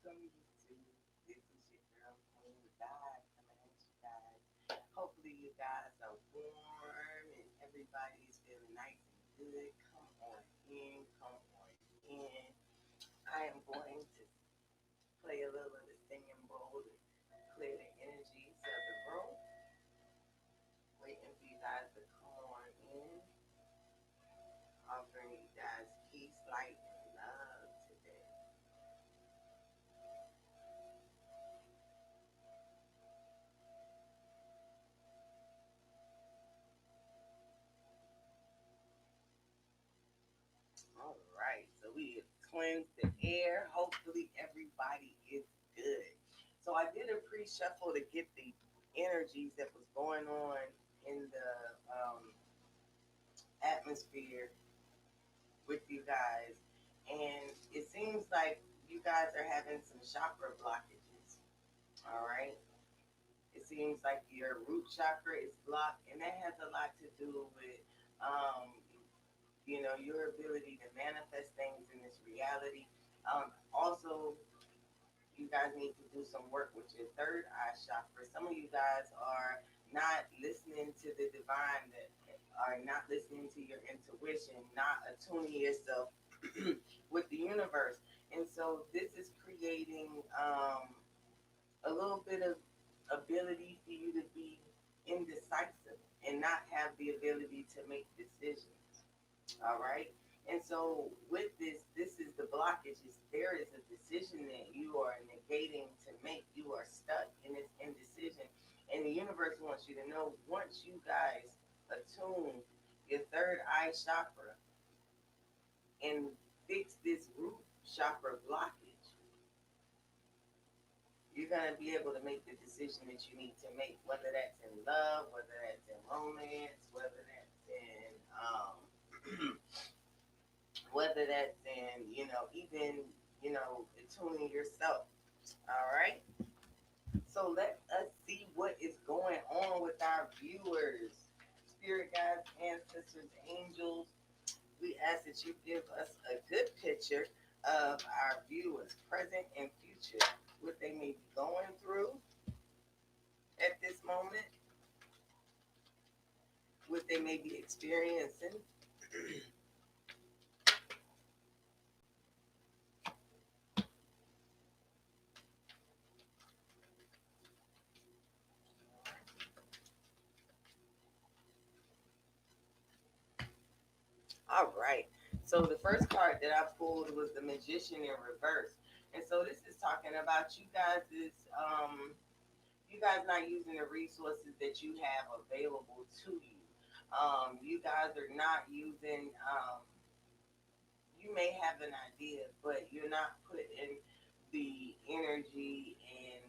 Welcome YouTube. This is your girl Queen.Zi coming at you guys. Hopefully you guys are warm and everybody's feeling nice and good. Come on in, come on in. I am going to play a little of the singing bowl to clear the energies of the room. Waiting for you guys to come on in. Offering you guys peace, light, and love today. All right, so we have cleansed the air. Hopefully, everybody is good. So I did a pre-shuffle to get the energies that was going on in the atmosphere with you guys, and it seems like you guys are having some chakra blockages. All right, it seems like your root chakra is blocked, and that has a lot to do with um, your ability to manifest things in this reality. Also, you guys need to do some work with your third eye chakra. Some of you guys are not listening to the divine, that are not listening to your intuition, not attuning yourself with the universe. And so this is creating a little bit of ability for you to be indecisive and not have the ability to make decisions. All right. And so with this is the blockage. Is there is a decision that you are negating to make. You are stuck in this indecision. And the universe wants you to know, once you guys attune your third eye chakra and fix this root chakra blockage, you're gonna be able to make the decision that you need to make, whether that's in love, whether that's in romance, whether that's in whether that's in, even, attuning yourself. All right. So let us see what is going on with our viewers. Spirit guides, ancestors, angels, we ask that you give us a good picture of our viewers, present and future, what they may be going through at this moment, what they may be experiencing. All right. So the first card that I pulled was the Magician in reverse. And so this is talking about you guys not using the resources that you have available to you. You guys are not using you may have an idea, but you're not putting the energy and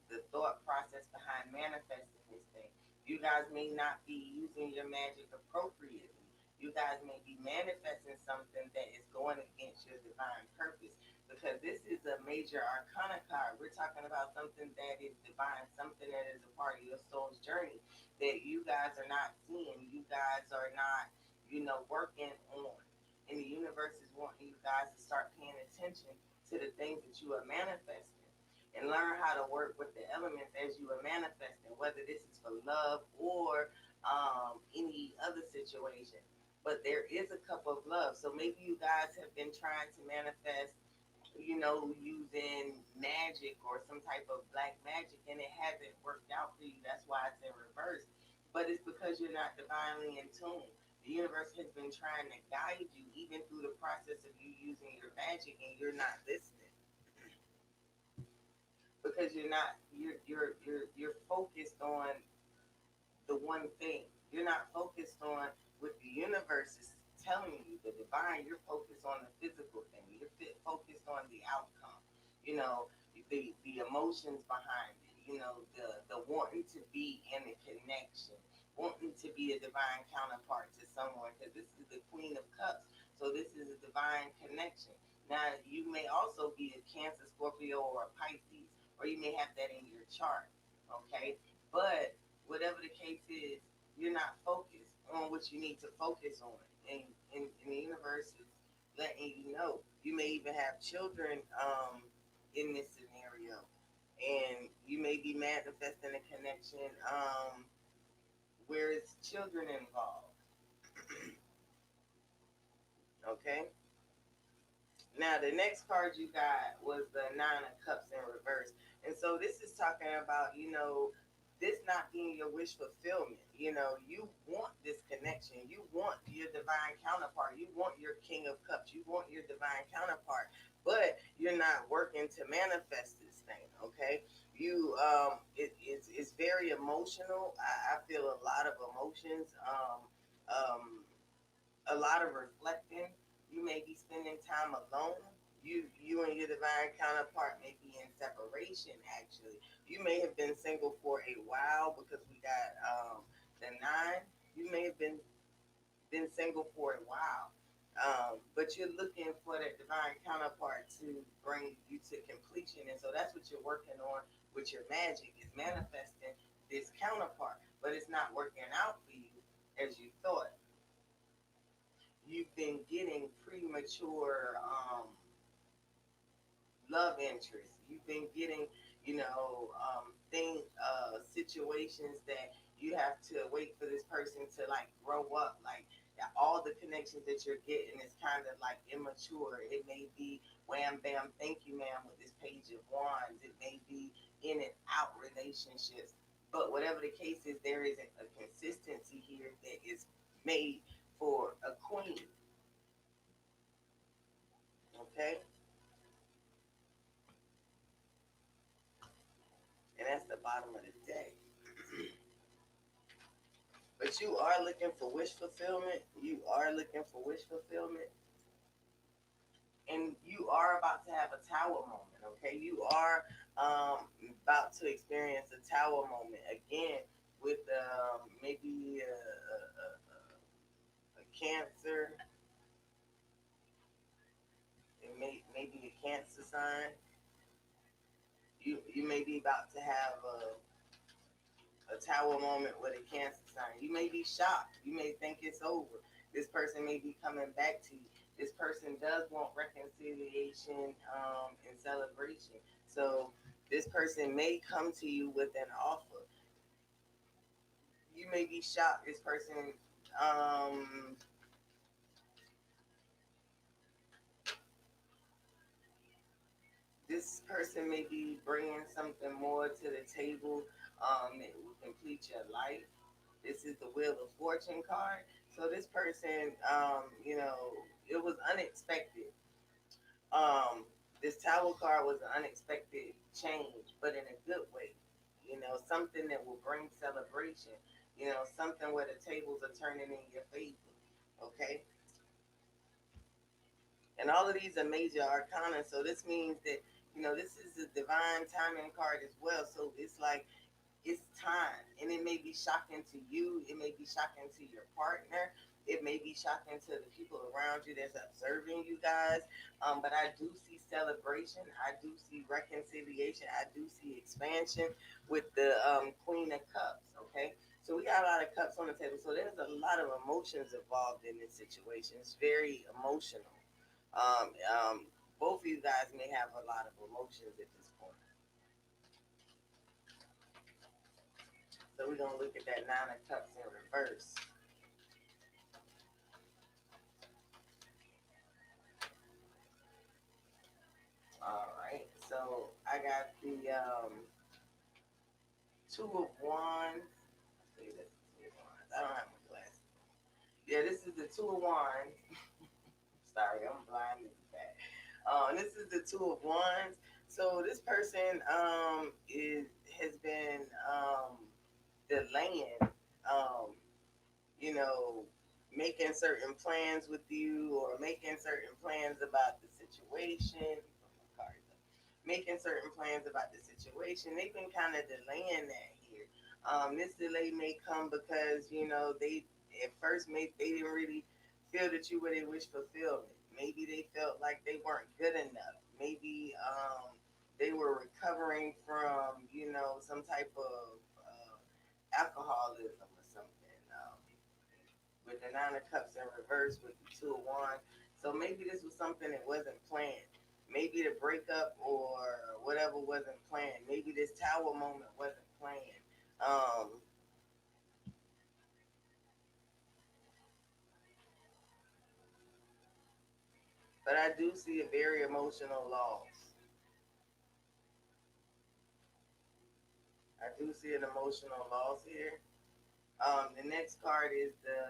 the thought process behind manifesting this thing. You guys may not be using your magic appropriately. You guys may be manifesting something that is going against your divine purpose, because this is a major arcana card. We're talking about something that is divine, something that is a part of your soul's journey that you guys are not seeing. You guys are not, working on, and the universe is wanting you guys to start paying attention to the things that you are manifesting and learn how to work with the elements as you are manifesting, whether this is for love or any other situation. But there is a cup of love. So maybe you guys have been trying to manifest, using magic or some type of black magic, and it hasn't worked out for you. That's why it's in reverse. But it's because you're not divinely in tune. The universe has been trying to guide you even through the process of you using your magic, and you're not listening because you're focused on the one thing. You're not focused on what the universe is telling you, the divine. You're focused on the physical thing. You're focused on the outcome. You know, the emotions behind it. The wanting to be in a connection, wanting to be a divine counterpart to someone. Because this is the Queen of Cups, so this is a divine connection. Now, you may also be a Cancer, Scorpio, or a Pisces, or you may have that in your chart. Okay, but whatever the case is, you're not focused on what you need to focus on. And the universe is letting you know. You may even have children in this scenario. And you may be manifesting a connection where it's children involved. Okay? Now, the next card you got was the Nine of Cups in reverse. And so this is talking about, this not being your wish fulfillment. You want this connection. You want your divine counterpart. You want your King of Cups. You want your divine counterpart. But you're not working to manifest this thing, okay? It's very emotional. I feel a lot of emotions. Um, a lot of reflecting. You may be spending time alone. You and your divine counterpart may be in separation. Actually, you may have been single for a while because we got the nine. You may have been single for a while, but you're looking for that divine counterpart to bring you to completion, and so that's what you're working on with your magic is manifesting this counterpart, but it's not working out for you as you thought. You've been getting premature love interest. You've been getting, situations that you have to wait for this person to like grow up. Like all the connections that you're getting is kind of like immature. It may be wham bam, thank you, ma'am, with this page of wands. It may be in and out relationships. But whatever the case is, there is a consistency here that is made for a queen. Okay? And that's the bottom of the deck. But you are looking for wish fulfillment. You are looking for wish fulfillment. And you are about to have a tower moment, okay? You are about to experience a tower moment again with maybe a Cancer. Maybe a Cancer sign. You may be about to have a tower moment with a Cancer sign. You may be shocked. You may think it's over. This person may be coming back to you. This person does want reconciliation and celebration. So this person may come to you with an offer. You may be shocked. Um, this person may be bringing something more to the table that will complete your life. This is the Wheel of Fortune card. So this person, it was unexpected. Um, this Tower card was an unexpected change, but in a good way. Something that will bring celebration. Something where the tables are turning in your favor. Okay, and all of these are major arcana. So this means that this is a divine timing card as well. So it's like it's time, and it may be shocking to you. It may be shocking to your partner. It may be shocking to the people around you that's observing you guys. But I do see celebration. I do see reconciliation. I do see expansion with the Queen of Cups. Okay, so we got a lot of cups on the table. So there's a lot of emotions involved in this situation. It's very emotional. Um, um, both of you guys may have a lot of emotions at this point. So we're gonna look at that Nine of Cups in reverse. All right. So I got the Two of Wands. See, that's the Two of Wands. I don't have my glasses. Yeah, this is the Two of Wands. Sorry, I'm blind as that. This is the Two of Wands. So this person is has been delaying um, you know, making certain plans with you or making certain plans about the situation. Making certain plans about the situation. They've been kind of delaying that here. This delay may come because they at first they didn't really feel that you were their wish fulfillment. Maybe they felt like they weren't good enough. Maybe they were recovering from some type of alcoholism or something. With the Nine of Cups in reverse with the Two of Wands. So maybe this was something that wasn't planned. Maybe maybe the breakup or whatever wasn't planned. Maybe this tower moment wasn't planned. But I do see a very emotional loss. I do see an emotional loss here. The next card is the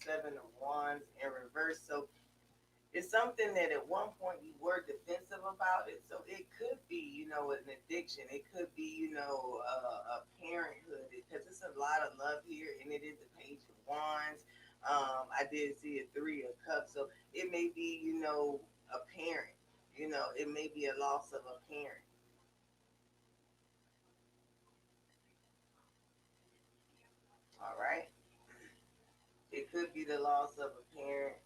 Seven of Wands in reverse. So it's something that at one point you were defensive about it. So it could be, an addiction. It could be, a parenthood, because it's a lot of love here, and it is the Page of Wands. I did see a Three of Cups. So it may be, a parent. It may be a loss of a parent. All right. It could be the loss of a parent.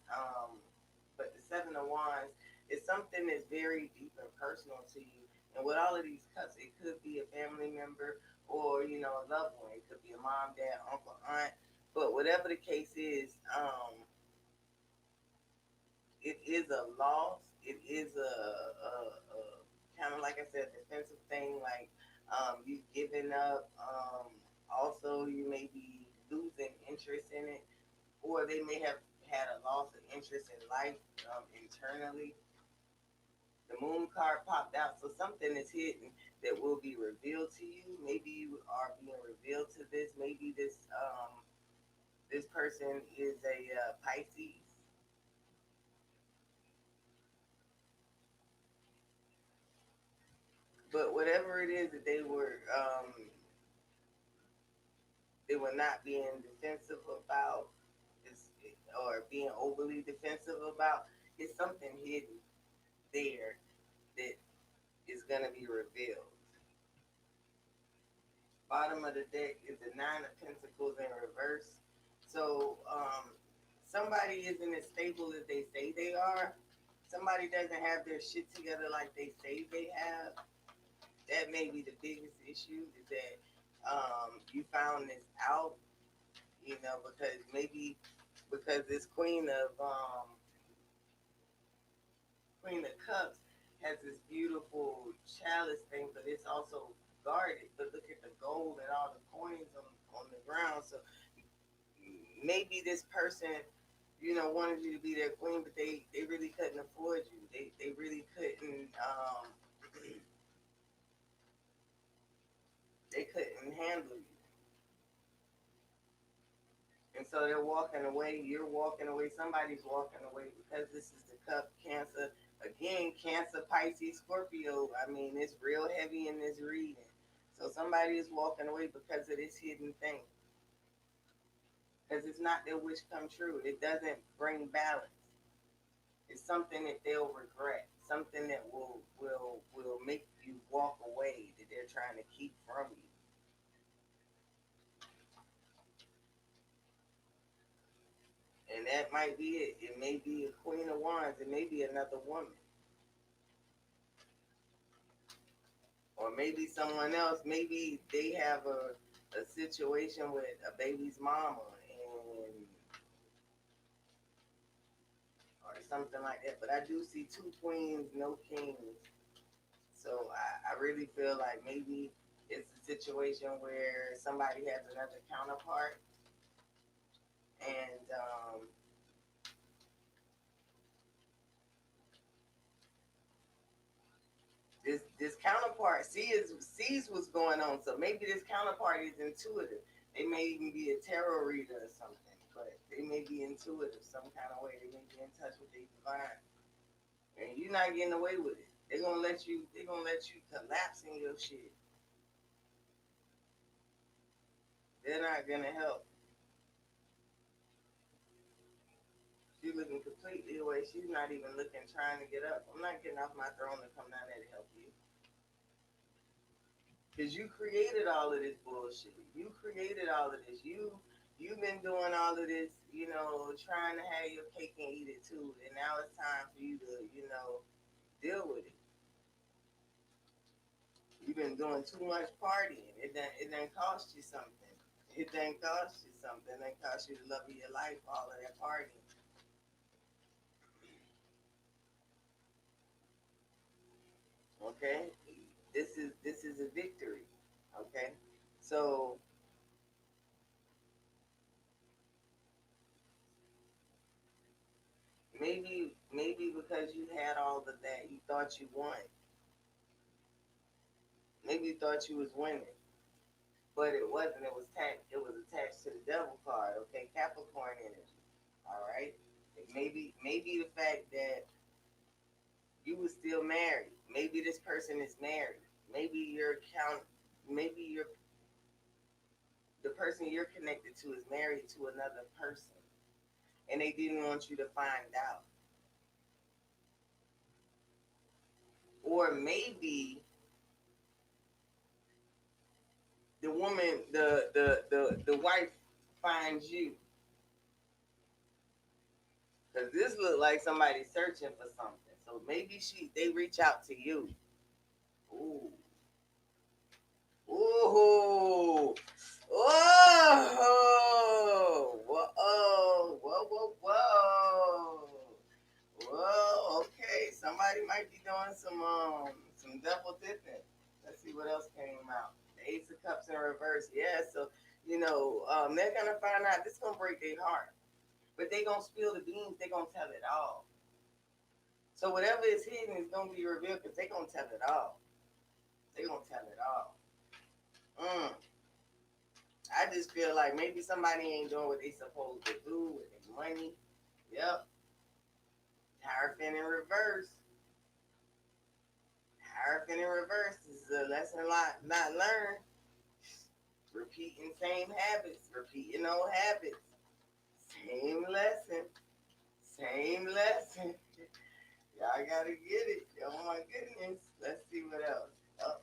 But the Seven of Wands is something that's very deep and personal to you. And with all of these cups, it could be a family member or, a loved one. It could be a mom, dad, uncle, aunt. But whatever the case is, it is a loss. It is a kind of, like I said, defensive thing, like you giving up. Also, you may be losing interest in it, or they may have had a loss of interest in life internally. The moon card popped out, so something is hidden that will be revealed to you. Maybe you are being revealed to this. Maybe this person is a Pisces. But whatever it is that they were not being defensive about, or being overly defensive about, is something hidden there that is going to be revealed. Bottom of the deck is the Nine of Pentacles in reverse. So somebody isn't as stable as they say they are. Somebody doesn't have their shit together like they say they have. That may be the biggest issue, is that you found this out, because maybe because this Queen of Cups has this beautiful chalice thing, but it's also guarded. But look at the gold and all the coins on the ground. So maybe this person, wanted you to be their queen, but they really couldn't afford you. They really couldn't they couldn't handle you. And so they're walking away, you're walking away, somebody's walking away, because this is the cup, Cancer. Again, Cancer, Pisces, Scorpio. I mean, it's real heavy in this reading. So somebody is walking away because of this hidden thing. Because it's not their wish come true. It doesn't bring balance. It's something that they'll regret. Something that will make you walk away, that they're trying to keep from you. And that might be it. It may be a Queen of Wands. It may be another woman. Or maybe someone else. Maybe they have a situation with a baby's mama, and or something like that. But I do see two queens, no kings. So I really feel like maybe it's a situation where somebody has another counterpart, and this counterpart sees what's going on. So maybe this counterpart is intuitive. They may even be a tarot reader or something, but they may be intuitive some kind of way. They may be in touch with their divine, and you're not getting away with it. They're gonna let you. They're gonna let you collapse in your shit. They're not gonna help. She's looking completely away. She's not even looking, trying to get up. I'm not getting off my throne to come down there to help you. Because you created all of this bullshit. You created all of this. You've been doing all of this, trying to have your cake and eat it too. And now it's time for you to, deal with it. You've been doing too much partying. It done cost you something. It done cost you something. It done cost you the love of your life, all of that partying. Okay, this is a victory. Okay, so maybe because you had all of that, you thought you won. Maybe you thought you was winning, but it wasn't. It was attached to the devil card. Okay, Capricorn energy. All right. Maybe the fact that you were still married. Maybe this person is married. Maybe your count. Maybe the person you're connected to is married to another person, and they didn't want you to find out. Or maybe the wife finds you, because this looked like somebody searching for something. So maybe they reach out to you. Ooh, ooh, whoa, whoa, whoa, whoa, whoa. Whoa, okay. Somebody might be doing some double dipping. Let's see what else came out. The Ace of Cups in reverse. Yeah, so they're gonna find out. This gonna break their heart, but they gonna spill the beans. They gonna tell it all. So whatever is hidden is gonna be revealed because they gonna tell it all. They gonna tell it all. Mm. I just feel like maybe somebody ain't doing what they supposed to do with their money. Yep. Hierophant in reverse. Hierophant in reverse. This is a lesson not learned. Repeating same habits. Repeating old habits. Same lesson. Same lesson. Y'all gotta get it. Oh my goodness. Let's see what else. Oh,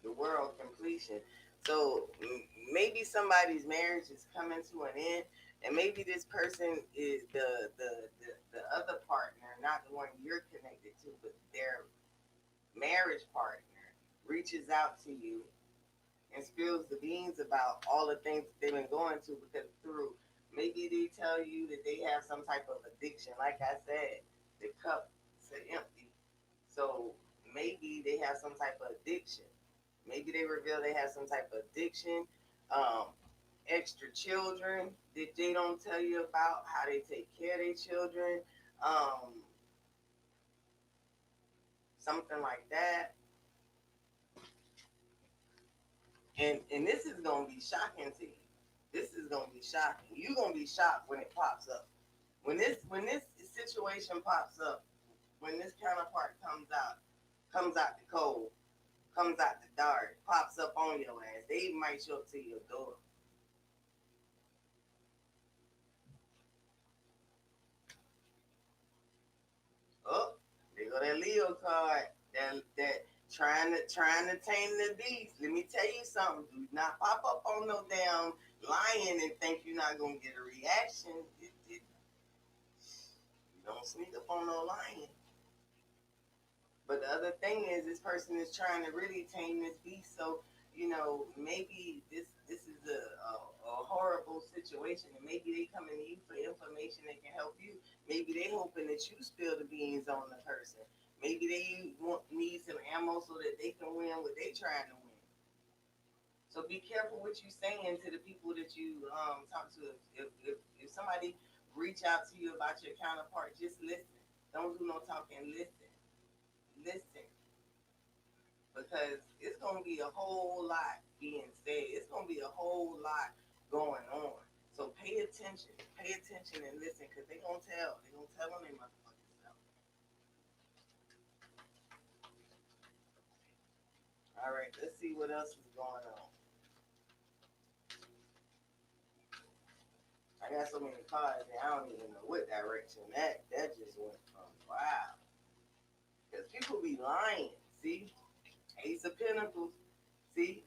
the world completion. So maybe somebody's marriage is coming to an end, and maybe this person is the other partner, not the one you're connected to, but their marriage partner reaches out to you and spills the beans about all the things that they've been going to, because through maybe they tell you that they have some type of addiction. Like I said, the cup is empty. So maybe they have some type of addiction. Maybe they reveal they have some type of addiction, um, extra children that they don't tell you about, how they take care of their children, um, something like that. And this is gonna be shocking to you. This is gonna be shocking. You're gonna be shocked when it pops up. When this situation pops up, when this counterpart comes out the cold, comes out the dark, pops up on your ass. They even might show up to your door. Oh, there go that Leo card. That trying to tame the beast. Let me tell you something. Do not pop up on no damn lion and think you're not gonna get a reaction. You don't sneak up on no lion. But the other thing is, this person is trying to really tame this beast. So maybe this is a horrible situation, and maybe they coming to you for information that can help you. Maybe they hoping that you spill the beans on the person. Maybe they need some ammo so that they can win what they trying to win. So be careful what you saying to the people that you talk to. If somebody reach out to you about your counterpart, just listen. Don't do no talking. Listen, listen, because it's gonna be a whole lot being said. It's gonna be a whole lot going on. So pay attention and listen, because they gonna tell. They gonna tell on their motherfucking self. All right, let's see what else is going on. I got so many cards and I don't even know what direction that just went from. Wow, because people be lying. See, Ace of Pentacles. See,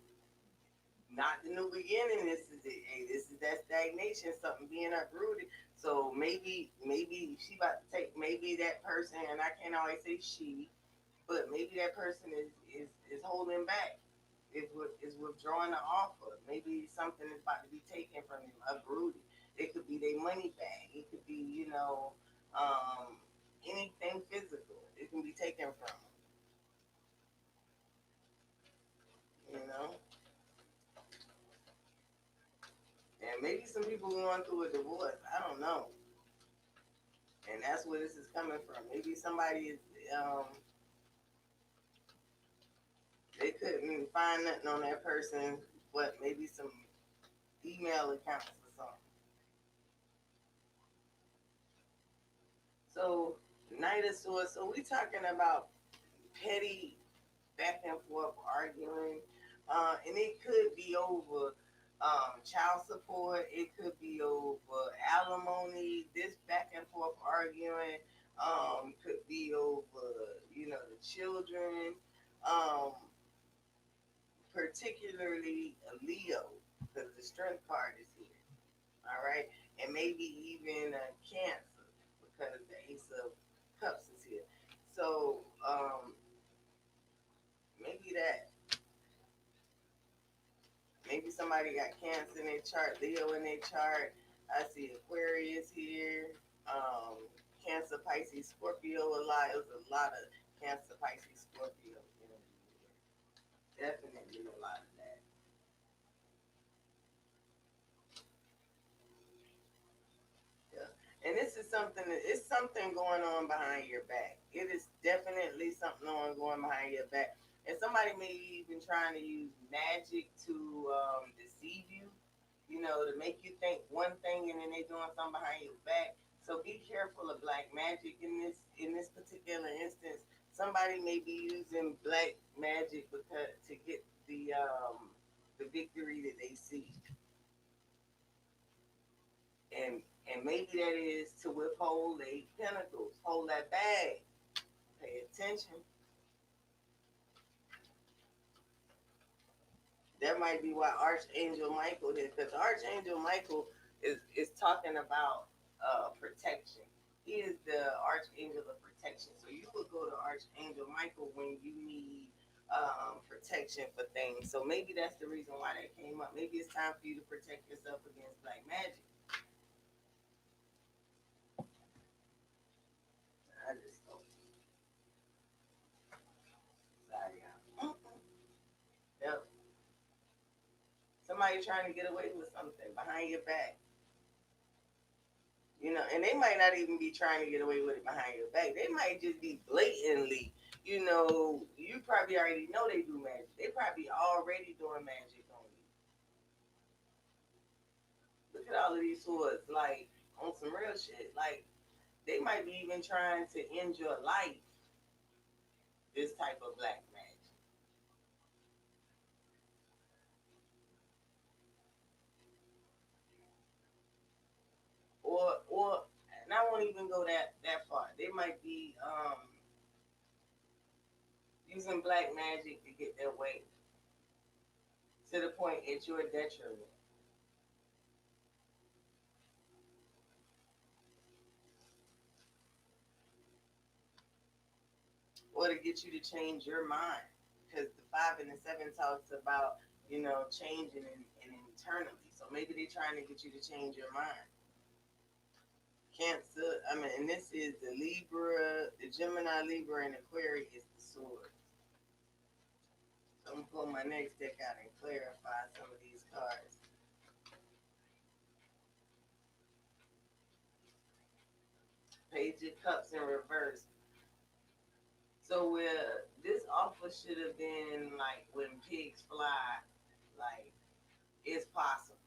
not the new beginning. This is it. Hey, this is that stagnation, something being uprooted. So maybe she about to take, maybe that person, and I can't always say she, but maybe that person is holding back, is withdrawing the offer. Maybe something is about to be taken from them, uprooted. It could be their money back. It could be um, anything physical. It can be taken maybe some people going through a divorce. I don't know. And that's where this is coming from. Maybe somebody is, um, they couldn't find nothing on that person, but maybe some email accounts or something. So, Knight of Swords. So we talking about petty back and forth arguing, and it could be over child support. It could be over alimony. This back and forth arguing could be over, the children, um, particularly a Leo, because the Strength card is here. All right, and maybe even a Cancer because the Ace of Cups is here. So maybe that. Maybe somebody got Cancer in their chart, Leo in their chart. I see Aquarius here. Um, Cancer, Pisces, Scorpio a lot. It was a lot of Cancer, Pisces, Scorpio. Definitely a lot of that. Yeah. And this is something it's something going on behind your back. It is definitely something going behind your back. And somebody may even trying to use magic to deceive you, to make you think one thing and then they doing something behind your back. So be careful of black magic in this particular instance. Somebody may be using black magic because to get the victory that they see, and maybe that is to withhold eight pentacles, hold that bag, pay attention. That might be why Archangel Michael did, because Archangel Michael is talking about protection. He is the Archangel of protection. So you would go to Archangel Michael when you need protection for things. So maybe that's the reason why that came up. Maybe it's time for you to protect yourself against black magic. I just don't. Sorry, y'all. Yep. Somebody trying to get away with something behind your back. And they might not even be trying to get away with it behind your back. They might just be blatantly, you probably already know they do magic. They probably already doing magic on you. Look at all of these swords, like on some real shit. Like they might be even trying to end your life. This type of black magic, or, and I won't even go that far. They might be using black magic to get their way to the point at your detriment, or to get you to change your mind. Because the five and the seven talks about, changing and internally. So maybe they're trying to get you to change your mind. Cancer, and this is the Libra, the Gemini, Libra, and Aquarius is the sword. So I'm gonna pull my next deck out and clarify some of these cards. Page of Cups in reverse. So where this offer should have been like when pigs fly, like it's possible.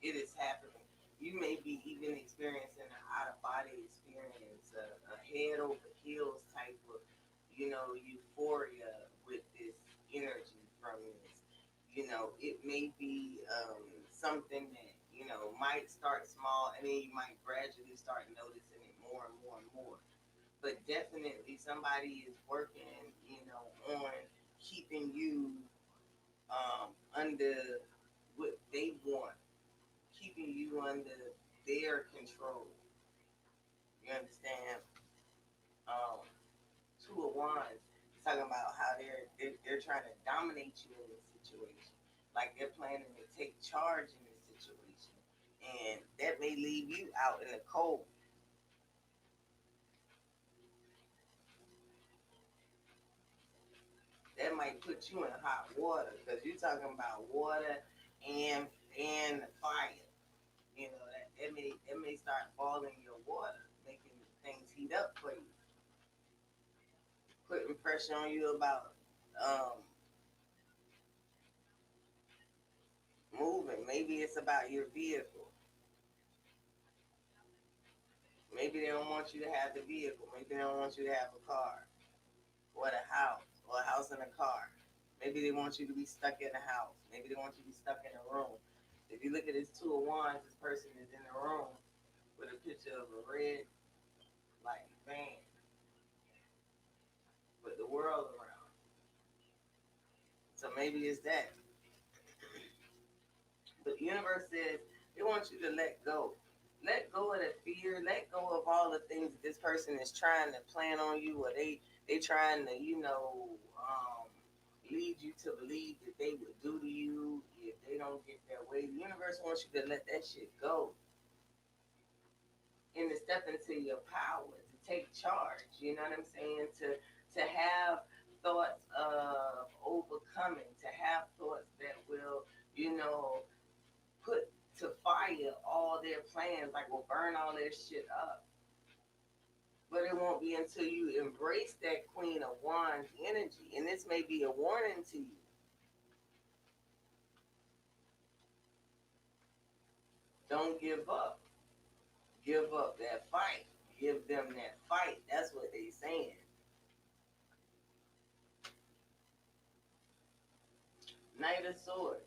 It is happening. You may be even experiencing an out of body experience, a head over heels type of, euphoria with this energy from this. It may be something that, might start small and then you might gradually start noticing it more and more and more. But definitely somebody is working, on keeping you under what they want, keeping you under their control. You understand? Um, Two of Wands talking about how they're trying to dominate you in this situation, like they're planning to take charge in this situation, and that may leave you out in the cold. That might put you in hot water because you're talking about water and and fire. That may start boiling your water, making things heat up for you, putting pressure on you about um, moving. Maybe it's about your vehicle. Maybe they don't want you to have the vehicle. Maybe they don't want you to have a car or a house and a car. Maybe they want you to be stuck in a house. Maybe they want you to be stuck in a room. If you look at this Two of Wands, this person is in a room with a picture of a red, like, van with the world around. So maybe it's that. But the universe says they want you to let go. Let go of the fear. Let go of all the things that this person is trying to plan on you, or they trying to, lead you to believe that they would do to you if they don't get their way. The universe wants you to let that shit go and to step into your power, to take charge. You know what I'm saying? To have thoughts of overcoming, to have thoughts that will, put to fire all their plans, like will burn all their shit up. But it won't be until you embrace that Queen of Wands energy, and this may be a warning to you. Don't give up. Give up that fight. Give them that fight. That's what they saying. Knight of Swords.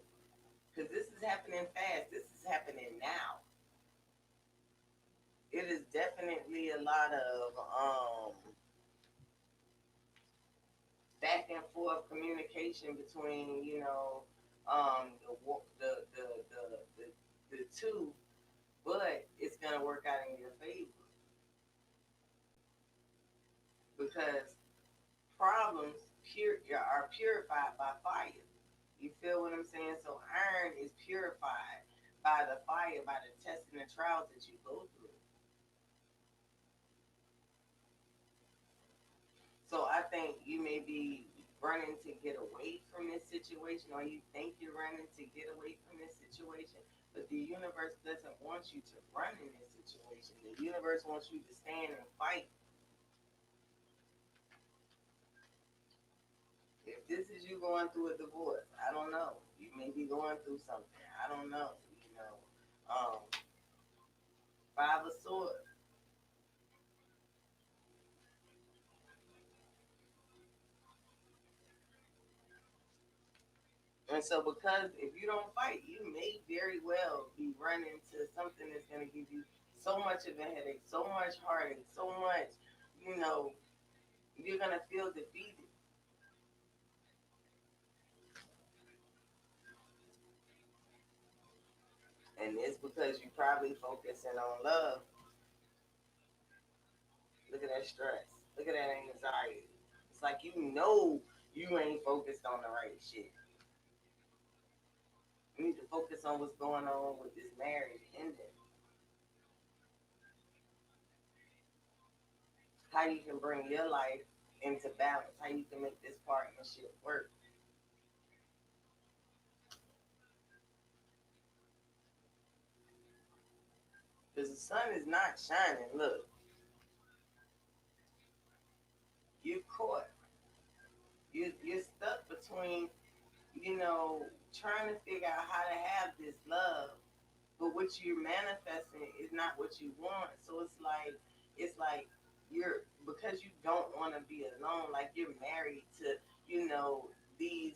Because this is happening fast. This is happening now. It is definitely a lot of back and forth communication between, the two, but it's gonna work out in your favor because problems are purified by fire. You feel what I'm saying? So iron is purified by the fire, by the tests and the trials that you go through. So I think you may be running to get away from this situation, or you think you're running to get away from this situation, but the universe doesn't want you to run in this situation. The universe wants you to stand and fight. If this is you going through a divorce, I don't know. You may be going through something. I don't know. Um, Five of Swords. And so, because if you don't fight, you may very well be running to something that's going to give you so much of a headache, so much heartache, so much, you know, you're going to feel defeated. And it's because you're probably focusing on love. Look at that stress. Look at that anxiety. It's like you ain't focused on the right shit. You need to focus on what's going on with this marriage ending. How you can bring your life into balance. How you can make this partnership work. Because the sun is not shining. Look, you're caught. You're stuck between, trying to figure out how to have this love, but what you're manifesting is not what you want. So it's like you're because you don't want to be alone. Like you're married to, these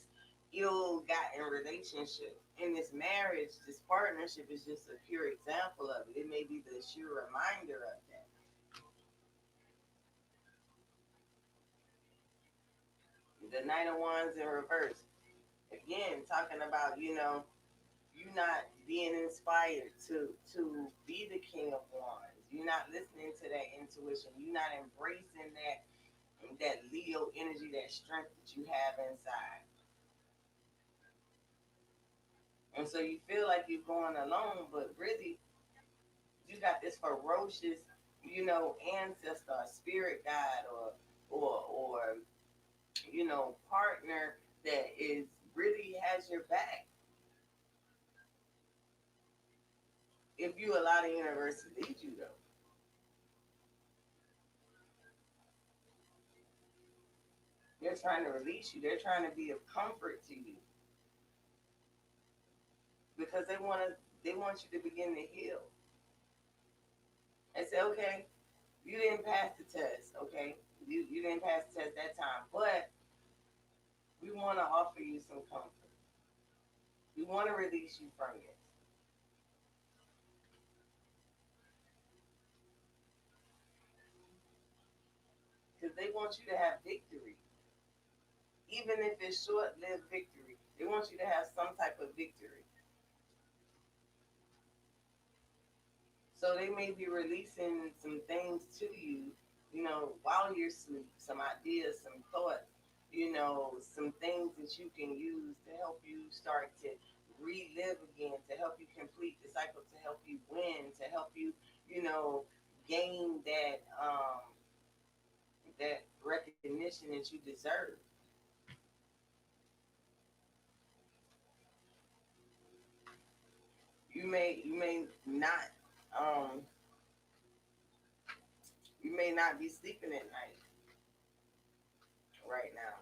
ill-gotten relationships. And this marriage, this partnership is just a pure example of it. It may be the sheer reminder of that. The Knight of Wands in reverse. Again, talking about, you not being inspired to be the King of Wands. You're not listening to that intuition. You're not embracing that Leo energy, that strength that you have inside. And so you feel like you're going alone, but really you got this ferocious, ancestor, spirit guide, or partner that is really has your back. if you allow the universe to lead you, though. They're trying to release you. They're trying to be of comfort to you because they want you to begin to heal and say, okay, you didn't pass the test, okay? You didn't pass the test that time, but we want to offer you some comfort. We want to release you from this because they want you to have victory, even if it's short-lived victory. They want you to have some type of victory. So they may be releasing some things to you, while you're asleep, some ideas, some thoughts, some things that you can use to help you start to relive again, to help you complete the cycle, to help you win, to help you, gain that recognition that you deserve. You may not um you may not be sleeping at night right now.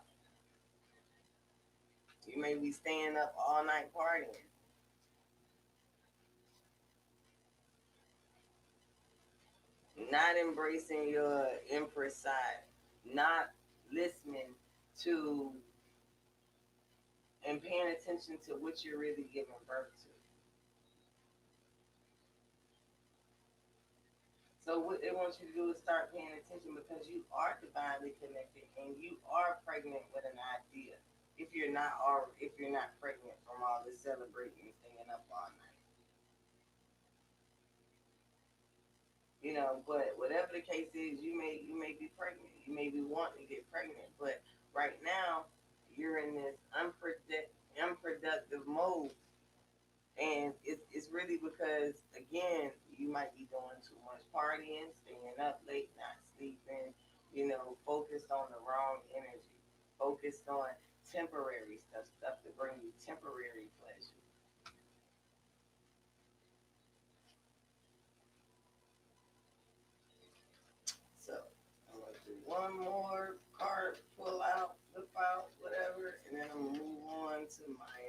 You may be staying up all night partying, not embracing your empress side, not listening to and paying attention to what you're really giving birth to. So what they want you to do is start paying attention because you are divinely connected and you are pregnant with an idea. If you're not pregnant from all this celebrating and staying up all night. But whatever the case is, you may be pregnant. You may be wanting to get pregnant, but right now you're in this unproductive mode, and it's really because again you might be doing too much partying, staying up late, not sleeping. Focused on the wrong energy, focused on temporary stuff to bring you temporary pleasure. So I'm gonna do one more card, pull out, flip out, whatever, and then I'm gonna move on to my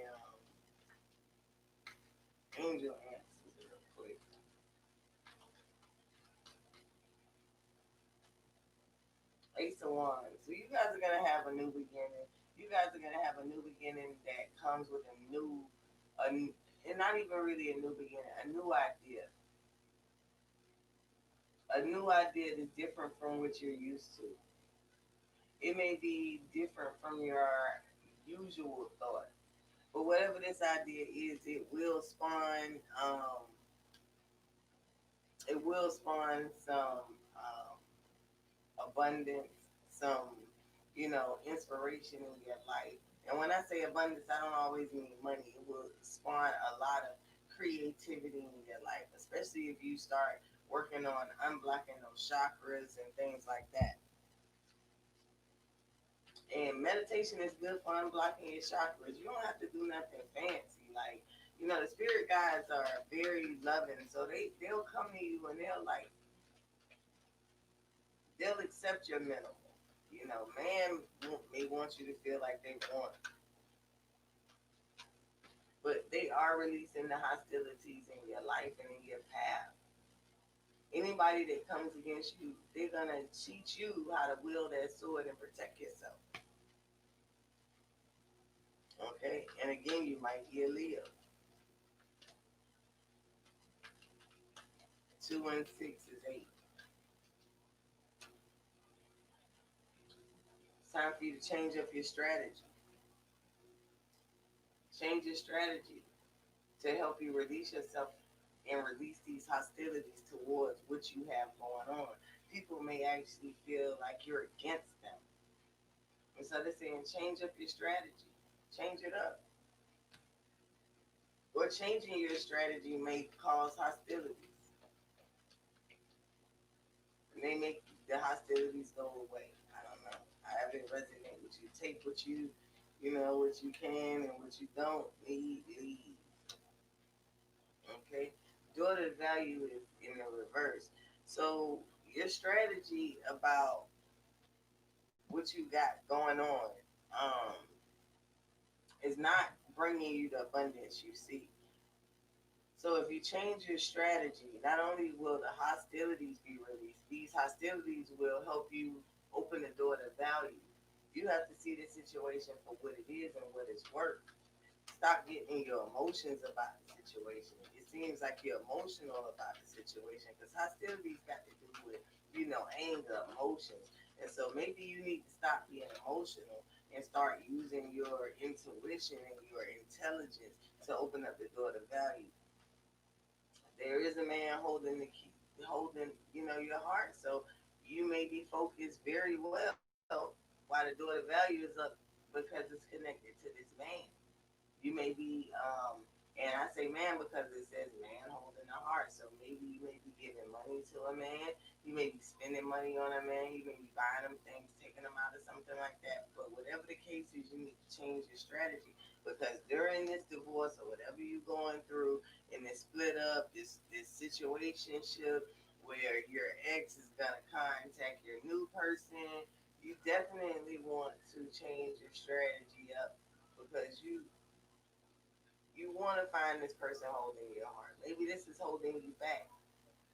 angel answers real quick. Ace of Wands. So you guys are gonna have a new beginning. You guys are gonna have a new beginning that comes with and not even really a new beginning, a new idea that's different from what you're used to. It may be different from your usual thought. But whatever this idea is, it will spawn some abundance, some inspiration in your life. And when I say abundance, I don't always mean money. It will spawn a lot of creativity in your life, especially if you start working on unblocking those chakras and things like that. And meditation is good for unblocking your chakras. You don't have to do nothing fancy. Like, the spirit guides are very loving. So they'll come to you and they'll accept your minimal. Man may want you to feel like they want, but they are releasing the hostilities in your life and in your path. Anybody that comes against you, they're gonna teach you how to wield that sword and protect yourself. Okay, and again, you might be a Leo. 2 and 6 is 8. It's time for you to change up your strategy. Change your strategy to help you release yourself and release these hostilities towards what you have going on. People may actually feel like you're against them. And so they're saying change up your strategy. Change it up. Or changing your strategy may cause hostilities. And they make the hostilities go away. I don't know. However it resonate with you. Take what you can and what you don't need, leave. Okay? Daughter value is in the reverse. So your strategy about what you got going on um, is not bringing you the abundance you seek. So if you change your strategy, not only will the hostilities be released, these hostilities will help you open the door to value. You have to see the situation for what it is and what it's worth. Stop getting your emotions about the situation. It seems like you're emotional about the situation because hostilities got to do with, anger, emotions. And so maybe you need to stop being emotional and start using your intuition and your intelligence to open up the door to value. There is a man holding the key, holding, your heart. So you may be focused very well while the door to value is up because it's connected to this man. You may be, and I say man because it says man holding the heart. So maybe you may be giving money to a man. You may be spending money on a man. You may be buying them things, taking them out or something like that. But whatever the case is, you need to change your strategy because during this divorce or whatever you're going through in this split up, this situationship where your ex is gonna contact your new person, you definitely want to change your strategy up because you want to find this person holding your heart. Maybe this is holding you back.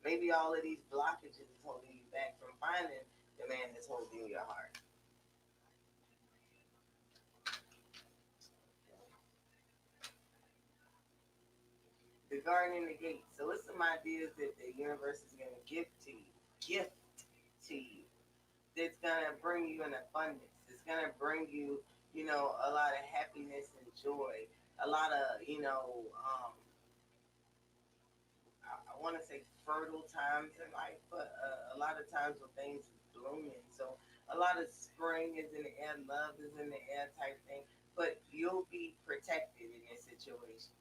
Maybe all of these blockages is holding you back from finding the man that's holding your heart. The garden and the gate. So it's some ideas that the universe is going to give to you, gift to you. That's going to bring you an abundance. It's going to bring you, a lot of happiness and joy. A lot of, I want to say fertile times in life, but a lot of times when things is blooming. So a lot of spring is in the air, love is in the air type thing. But you'll be protected in this situation.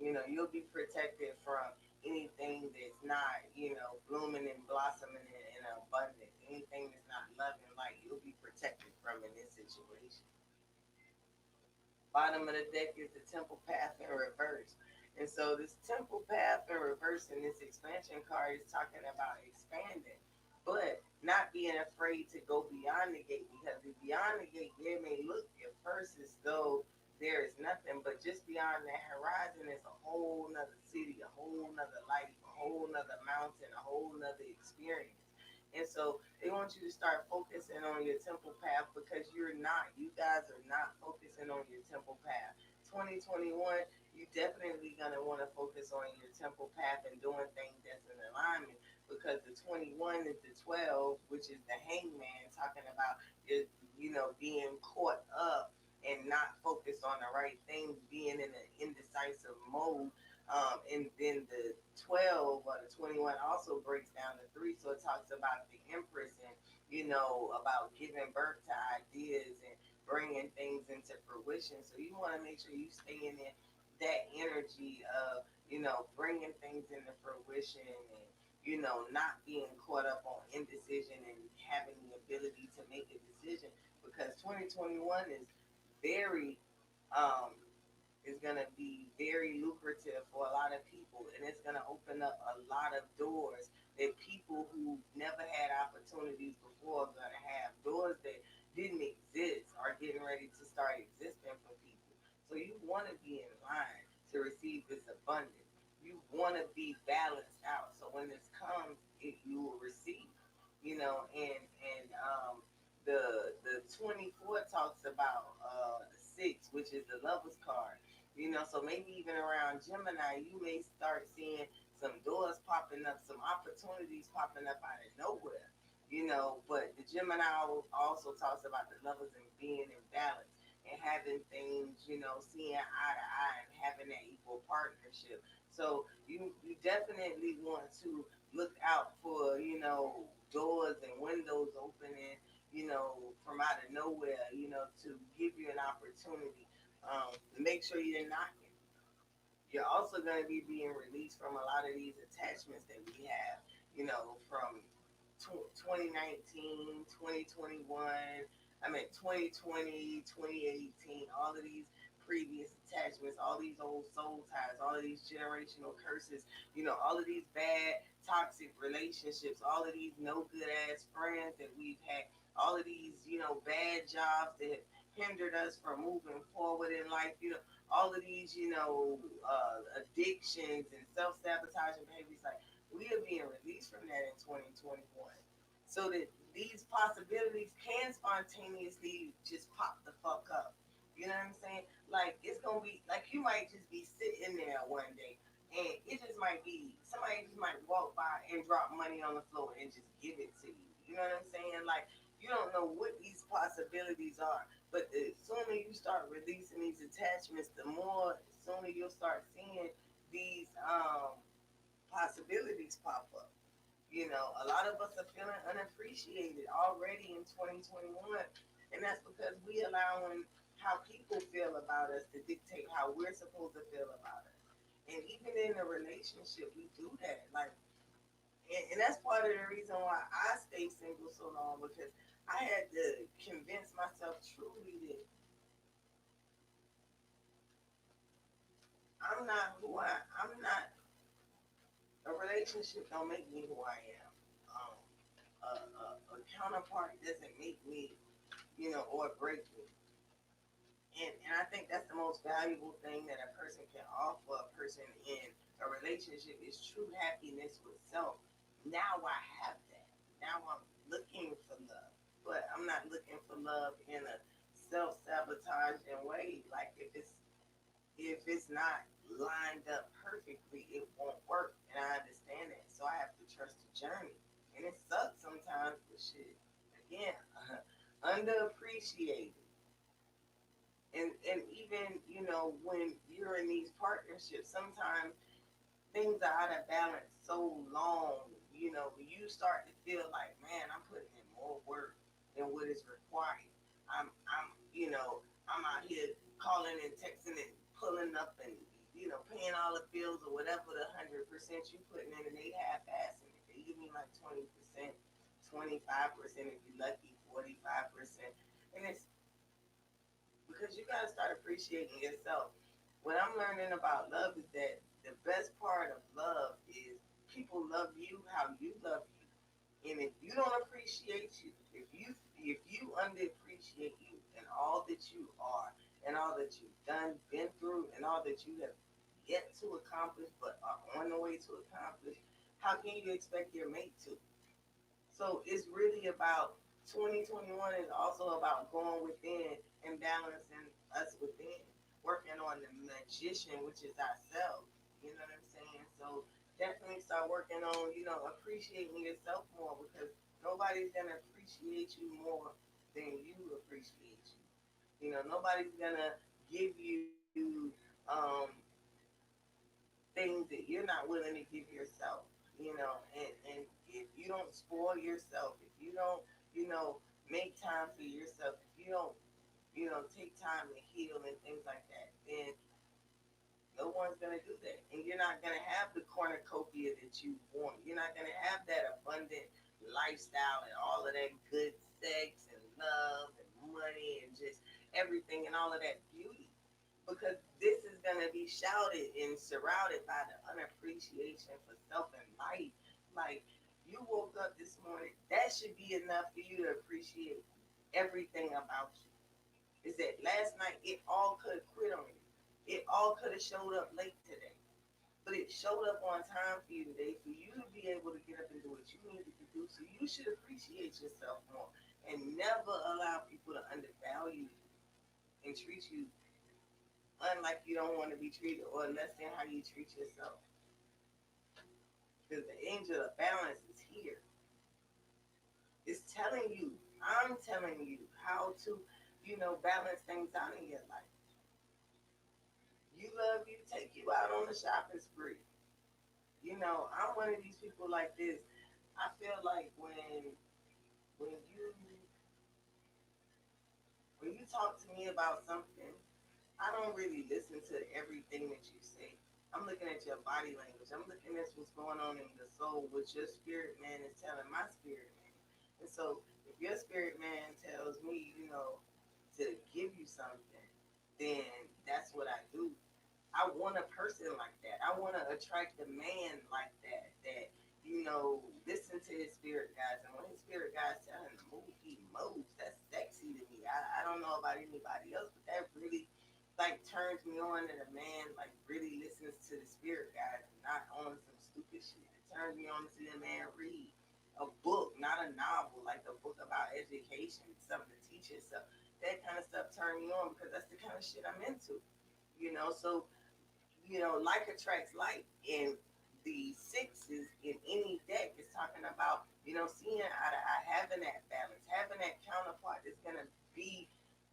You'll be protected from anything that's not, blooming and blossoming in abundance. Anything that's not loving light, you'll be protected from in this situation. Bottom of the deck is the temple path in reverse. And so this temple path in reverse in this expansion card is talking about expanding, but not being afraid to go beyond the gate because beyond the gate, there may look at first as though there is nothing, but just beyond that horizon is a whole nother city, a whole nother life, a whole nother mountain, a whole nother experience. And so they want you to start focusing on your temple path because you guys are not focusing on your temple path. 2021, you definitely going to want to focus on your temple path and doing things that's in alignment because the 21 is the 12, which is the hangman, talking about your, being caught up and not focused on the right things, being in an indecisive mode. And then the 12 or the 21 also breaks down to three. So it talks about the Empress and, about giving birth to ideas and bringing things into fruition. So you want to make sure you stay in it, that energy of, bringing things into fruition and, not being caught up on indecision and having the ability to make a decision because 2021 very um, is going to be very lucrative for a lot of people and it's going to open up a lot of doors that people who never had opportunities before are going to have. Doors that didn't exist are getting ready to start existing for people. So you want to be in line to receive this abundance. You want to be balanced out. So when this comes, you will receive. And the 24 talks about the six, which is the lover's card. So maybe even around Gemini, you may start seeing some doors popping up, some opportunities popping up out of nowhere. But the Gemini also talks about the lovers and being in balance and having things, seeing eye to eye and having that equal partnership. So you definitely want to look out for, doors and windows opening, from out of nowhere, to give you an opportunity. Make sure you're knocking. You're also going to be being released from a lot of these attachments that we have, from 2019, 2021, I mean 2020, 2018, all of these previous attachments, all these old soul ties, all of these generational curses, all of these bad, toxic relationships, all of these no good ass friends that we've had, all of these, bad jobs that have hindered us from moving forward in life, all of these, addictions and self sabotaging behaviors. Like, we are being released from that in 2021 so that these possibilities can spontaneously just pop the fuck up. You know what I'm saying? Like, it's gonna be like you might just be sitting there one day and it just might be somebody just might walk by and drop money on the floor and just give it to you. You know what I'm saying? Like, you don't know what these possibilities are, but the sooner you start releasing these attachments, the more sooner you'll start seeing these possibilities pop up. A lot of us are feeling unappreciated already in 2021, and that's because we allowing how people feel about us to dictate how we're supposed to feel about us. And even in a relationship, we do that. Like, and that's part of the reason why I stay single so long, because I had to convince myself truly that I'm not. A relationship don't make me who I am. A counterpart doesn't make me, or break me. And I think that's the most valuable thing that a person can offer a person in a relationship is true happiness with self. Now I have that. Now I'm looking for love, but I'm not looking for love in a self-sabotaging way. Like, if it's not lined up perfectly, it won't work. And I understand that. So I have to trust the journey. And it sucks sometimes, but shit, again, underappreciated. And even, when you're in these partnerships, sometimes things are out of balance so long, you start to feel like, man, I'm putting in more work than what is required. I'm out here calling and texting and pulling up and paying all the bills or whatever the 100% you putting in, and they half-assing it. They give me like 20%, 25% if you're lucky, 45%, and it's because you got to start appreciating yourself. What I'm learning about love is that the best part of love is people love you how you love you. And if you don't appreciate you, if you underappreciate you and all that you are and all that you've done, been through, and all that you have yet to accomplish but are on the way to accomplish, how can you expect your mate to? So it's really about 2021 is also about going within and balancing us within, working on the magician, which is ourselves. You know what I'm saying? So definitely start working on, appreciating yourself more, because nobody's gonna appreciate you more than you appreciate you. Nobody's gonna give you things that you're not willing to give yourself. And if you don't spoil yourself, if you don't, make time for yourself, if you don't, take time to heal and things like that, then no one's gonna do that. And you're not gonna have the cornucopia that you want. You're not gonna have that abundant lifestyle and all of that good sex and love and money and just everything and all of that beauty. Because this is gonna be shouted and surrounded by the unappreciation for self and life. Like, you woke up this morning, that should be enough for you to appreciate everything about you. Is that last night it all could have quit on you. It all could have showed up late today. But it showed up on time for you today for you to be able to get up and do what you needed to do. So you should appreciate yourself more and never allow people to undervalue you and treat you unlike you don't want to be treated or less than how you treat yourself. Because the angel of balance is here. It's telling you, I'm telling you how to, balance things out in your life. You love you, take you out on a shopping spree. I'm one of these people like this. I feel like when you when you talk to me about something, I don't really listen to everything that you say. I'm looking at your body language. I'm looking at what's going on in the soul, what your spirit man is telling my spirit man. And so if your spirit man tells me, to give you something, then that's what I do. I want a person like that. I want to attract a man like that. That listen to his spirit guides, and when his spirit guides tell him to move, he moves. That's sexy to me. I don't know about anybody else, but that really like turns me on that a man like really listens to the spirit guides and not on some stupid shit. It turns me on to see a man read a book, not a novel, like a book about education, something to teach yourself. That kind of stuff turns me on because that's the kind of shit I'm into. So like attracts like, and the sixes in any deck is talking about, seeing eye to eye, having that balance, having that counterpart that's gonna be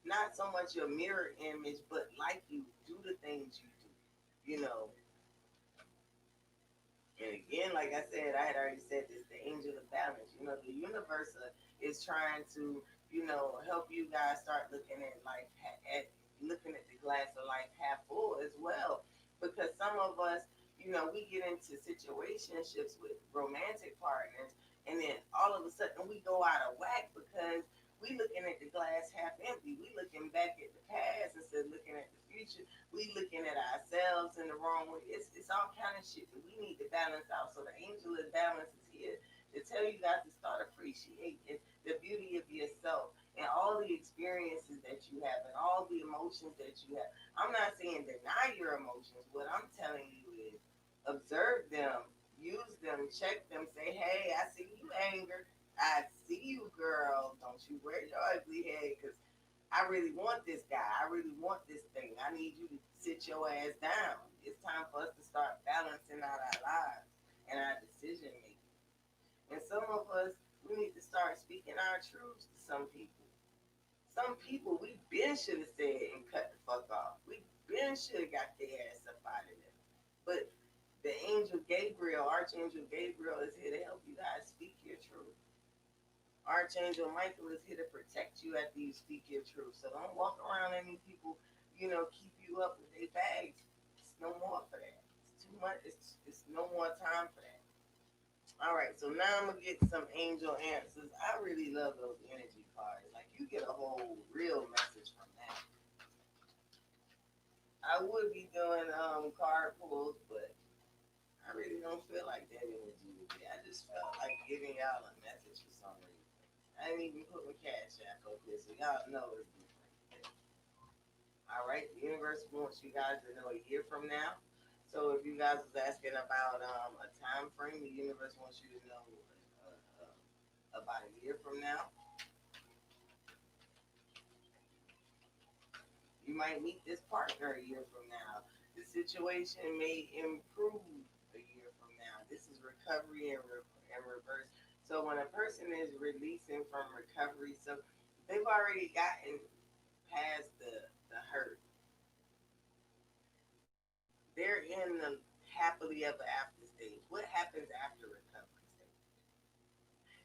not so much your mirror image, but like you, do the things you do, you know. And again, like I said, I had already said this, the angel of balance. The universe is trying to, help you guys start looking at life, looking at the glass of life half full as well. Because some of us, we get into situationships with romantic partners, and then all of a sudden we go out of whack because we looking at the glass half empty. We looking back at the past instead of looking at the future. We looking at ourselves in the wrong way. It's all kind of shit that we need to balance out. So the angel of balance is here to tell you guys to start appreciating the beauty of yourself and all the experiences that you have and all the emotions that you have. I'm not saying deny your emotions. What I'm telling you is observe them, use them, check them, say, hey, I see you anger. I see you, girl. Don't you wear your ugly head because I really want this guy. I really want this thing. I need you to sit your ass down. It's time for us to start balancing out our lives and our decision making. And some of us, we need to start speaking our truths to some people. Some people, we been should have said and cut the fuck off. We been should have got their ass up out of there. But the angel Gabriel, Archangel Gabriel, is here to help you guys speak your truth. Archangel Michael is here to protect you after you speak your truth. So don't walk around letting people, keep you up with their bags. It's no more for that. It's too much. It's no more time for that. All right, so now I'm gonna get some angel answers. I really love those energy cards. Like you get a whole real message from that. I would be doing card pulls, but I really don't feel like that energy today. I just felt like giving y'all a message for some reason. I didn't even put my cash app up here, so y'all know it's different. All right, the universe wants you guys to know a year from now. So if you guys was asking about a time frame, the universe wants you to know about a year from now. You might meet this partner a year from now. The situation may improve a year from now. This is recovery and reverse. So when a person is releasing from recovery, so they've already gotten past the hurt. They're in the happily ever after stage. What happens after recovery stage?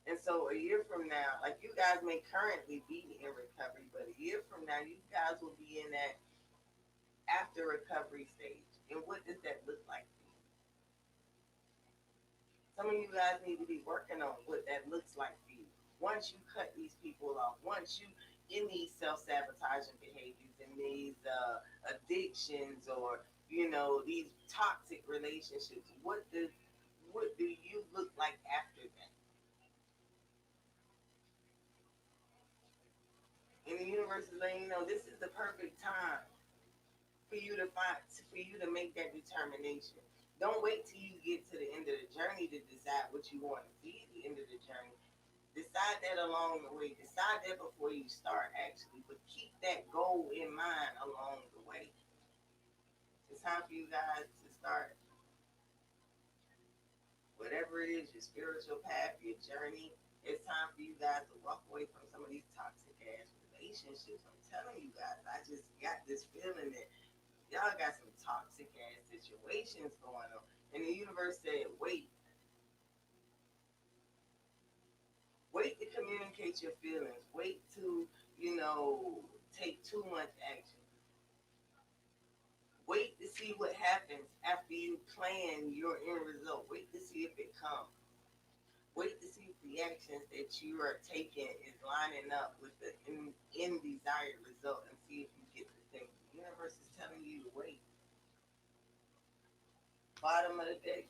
And so a year from now, like you guys may currently be in recovery, but a year from now, you guys will be in that after recovery stage. And what does that look like for you? Some of you guys need to be working on what that looks like for you. Once you cut these people off, once you in these self-sabotaging behaviors and these addictions or these toxic relationships, what do you look like after that? And the universe is letting you know this is the perfect time for you to make that determination. Don't wait till you get to the end of the journey to decide what you want to see at the end of the journey. Decide that along the way. Decide that before you start, actually. But keep that goal in mind along the way. It's time for you guys to start whatever it is, your spiritual path, your journey. It's time for you guys to walk away from some of these toxic ass relationships. I'm telling you guys, I just got this feeling that y'all got some toxic ass situations going on. And the universe said, wait. Wait to communicate your feelings. Wait to, take too much action. Wait to see what happens after you plan your end result. Wait to see if it comes. Wait to see if the actions that you are taking is lining up with the in desired result and see if you get the thing. The universe is telling you to wait. Bottom of the deck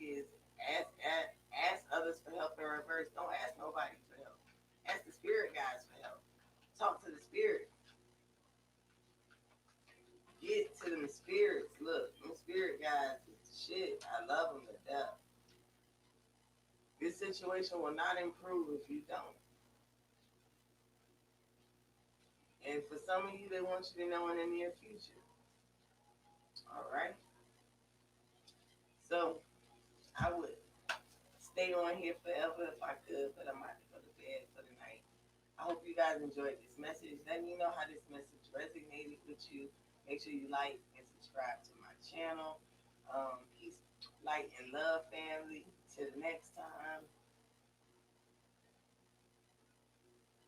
is ask others for help in reverse. Don't ask nobody for help. Ask the spirit guides for help. Talk to the spirit. Get to them spirits. Look, them spirit guides is shit. I love them to death. This situation will not improve if you don't. And for some of you, they want you to know in the near future. All right. So I would stay on here forever if I could, but I'm about to go to bed for the night. I hope you guys enjoyed this message. Let me know how this message resonated with you. Make sure you like and subscribe to my channel. Peace, light, and love, family. Till the next time.